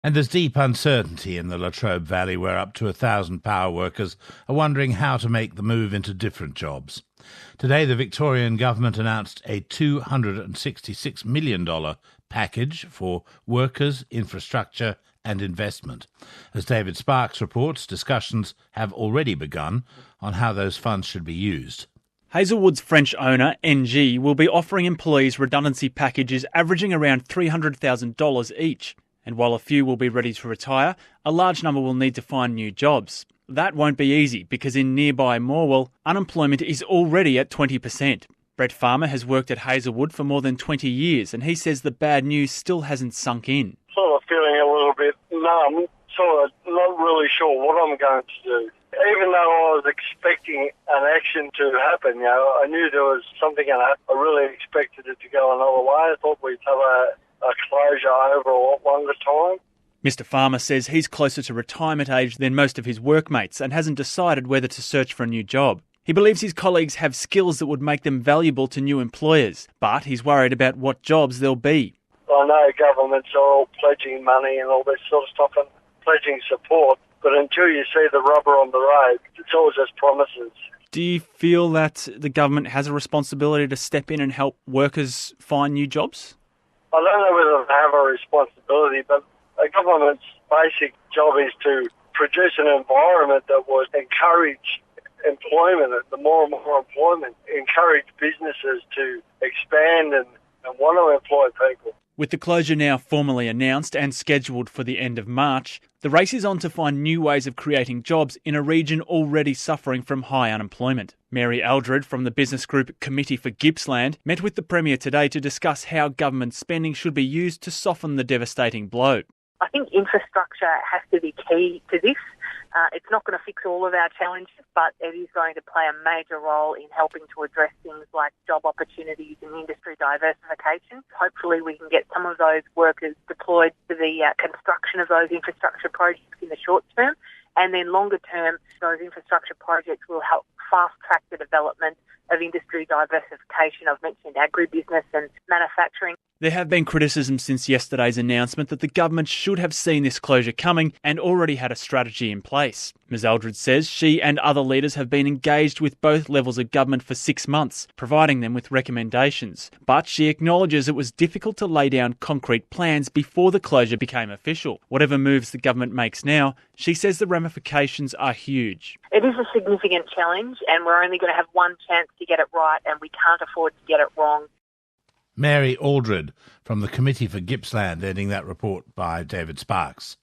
And there's deep uncertainty in the Latrobe Valley, where up to 1,000 power workers are wondering how to make the move into different jobs. Today, the Victorian government announced a $266 million package for workers, infrastructure and investment. As David Sparks reports, discussions have already begun on how those funds should be used. Hazelwood's French owner, NG, will be offering employees redundancy packages averaging around $300,000 each. And while a few will be ready to retire, a large number will need to find new jobs. That won't be easy because in nearby Morwell, unemployment is already at 20%. Brett Farmer has worked at Hazelwood for more than 20 years and he says the bad news still hasn't sunk in. Sort of feeling a little bit numb, sort of not really sure what I'm going to do. Even though I was expecting an action to happen, I knew there was something going to happen. I really expected it to go another way. I thought we'd have a closure over a lot longer time. Mr Farmer says he's closer to retirement age than most of his workmates and hasn't decided whether to search for a new job. He believes his colleagues have skills that would make them valuable to new employers, but he's worried about what jobs there'll be. I know governments are all pledging money and all this sort of stuff and pledging support, but until you see the rubber on the road, it's always just promises. Do you feel that the government has a responsibility to step in and help workers find new jobs? I don't know whether they have a responsibility, but a government's basic job is to produce an environment that would encourage employment, the more and more employment, encourage businesses to expand and want to employ people. With the closure now formally announced and scheduled for the end of March, the race is on to find new ways of creating jobs in a region already suffering from high unemployment. Mary Aldred from the business group Committee for Gippsland met with the Premier today to discuss how government spending should be used to soften the devastating blow. I think infrastructure has to be key to this. It's not going to fix all of our challenges, but it is going to play a major role in helping to address things like job opportunities and industry diversification. Hopefully we can get some of those workers deployed to the construction of those infrastructure projects in the short term, and then longer term, those infrastructure projects will help fast-track the development of industry diversification. I've mentioned agribusiness and manufacturing. There have been criticisms since yesterday's announcement that the government should have seen this closure coming and already had a strategy in place. Ms Aldred says she and other leaders have been engaged with both levels of government for 6 months, providing them with recommendations. But she acknowledges it was difficult to lay down concrete plans before the closure became official. Whatever moves the government makes now, she says the ramifications are huge. It is a significant challenge and we're only going to have one chance to get it right and we can't afford to get it wrong. Mary Aldred from the Committee for Gippsland, ending that report by David Sparks.